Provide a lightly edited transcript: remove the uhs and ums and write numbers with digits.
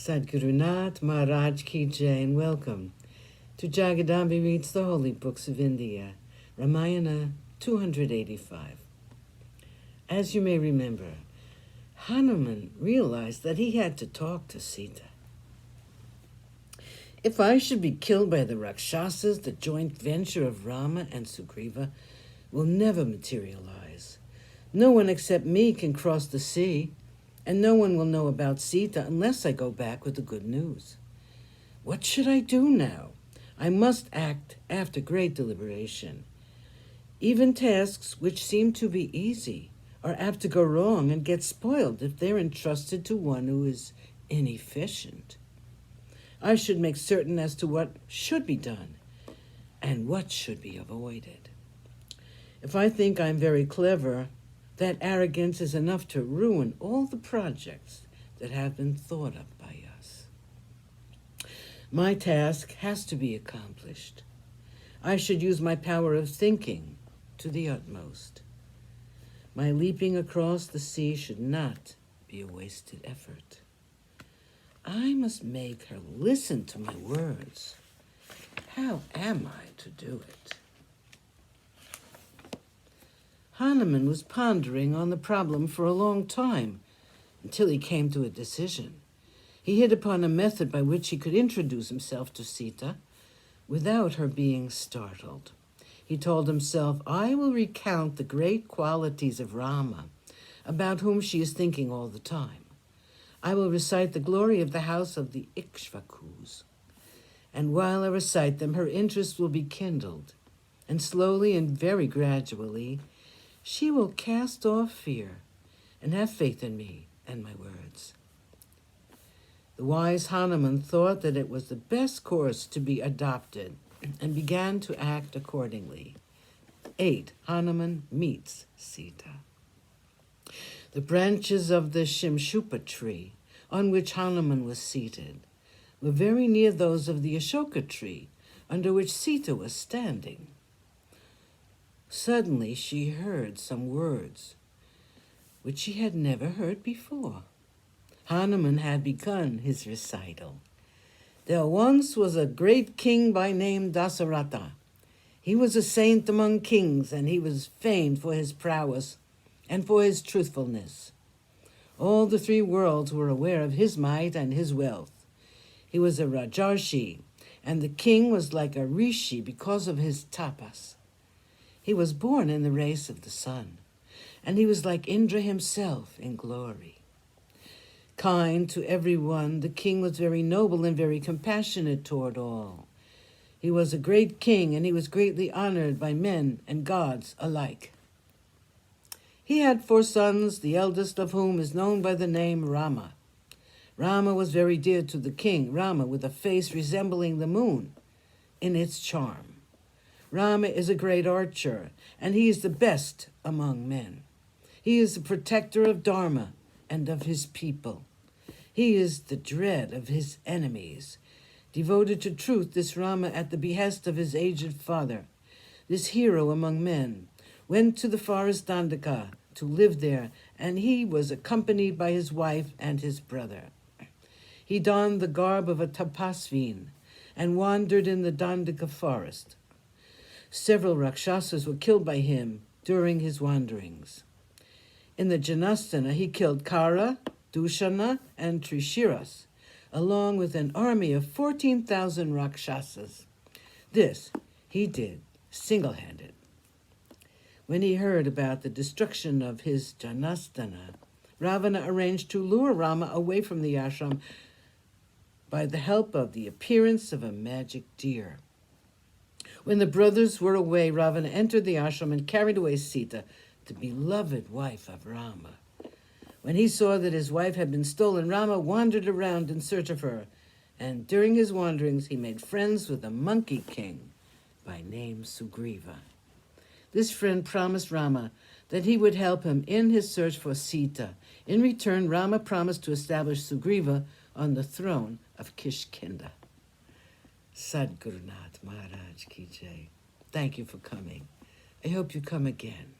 Sadgurunath Maharaj Ki Jai, and welcome to Jagadambi Reads the Holy Books of India, Ramayana285. As you may remember, Hanuman realized that he had to talk to Sita. If I should be killed by the Rakshasas, the joint venture of Rama and Sugriva will never materialize. No one except me can cross the sea, and no one will know about Sita unless I go back with the good news. What should I do now? I must act after great deliberation. Even tasks which seem to be easy are apt to go wrong and get spoiled if they're entrusted to one who is inefficient. I should make certain as to what should be done and what should be avoided. If I think I'm very clever, that arrogance is enough to ruin all the projects that have been thought of by us. My task has to be accomplished. I should use my power of thinking to the utmost. My leaping across the sea should not be a wasted effort. I must make her listen to my words. How am I to do it? Hanuman was pondering on the problem for a long time until he came to a decision. He hit upon a method by which he could introduce himself to Sita without her being startled. He told himself, I will recount the great qualities of Rama, about whom she is thinking all the time. I will recite the glory of the house of the Ikshvakus, and while I recite them, her interest will be kindled, and slowly and very gradually, she will cast off fear and have faith in me and my words. The wise Hanuman thought that it was the best course to be adopted and began to act accordingly. 8. Hanuman meets Sita. The branches of the Shimshupa tree, on which Hanuman was seated, were very near those of the Ashoka tree, under which Sita was standing. Suddenly she heard some words which she had never heard before. Hanuman had begun his recital. There once was a great king by name Dasaratha. He was a saint among kings, and he was famed for his prowess and for his truthfulness. All the three worlds were aware of his might and his wealth. He was a Rajarshi, and the king was like a rishi because of his tapas. He was born in the race of the sun, and he was like Indra himself in glory. Kind to everyone, the king was very noble and very compassionate toward all. He was a great king, and he was greatly honored by men and gods alike. He had 4 sons, the eldest of whom is known by the name Rama. Rama was very dear to the king, Rama with a face resembling the moon in its charm. Rama is a great archer, and he is the best among men. He is the protector of Dharma and of his people. He is the dread of his enemies. Devoted to truth, this Rama, at the behest of his aged father, this hero among men, went to the forest Dandaka to live there, and he was accompanied by his wife and his brother. He donned the garb of a tapasvin and wandered in the Dandaka forest. Several Rakshasas were killed by him during his wanderings. In the Janasthana, he killed Kara, Dushana, and Trishiras, along with an army of 14,000 Rakshasas. This he did single-handed. When he heard about the destruction of his Janasthana, Ravana arranged to lure Rama away from the ashram by the help of the appearance of a magic deer. When the brothers were away, Ravana entered the ashram and carried away Sita, the beloved wife of Rama. When he saw that his wife had been stolen, Rama wandered around in search of her, and during his wanderings he made friends with a monkey king by name Sugriva. This friend promised Rama that he would help him in his search for Sita. In return, Rama promised to establish Sugriva on the throne of Kishkinda. Sadgurunath Maharaj Ki Jai. Thank you for coming. I hope you come again.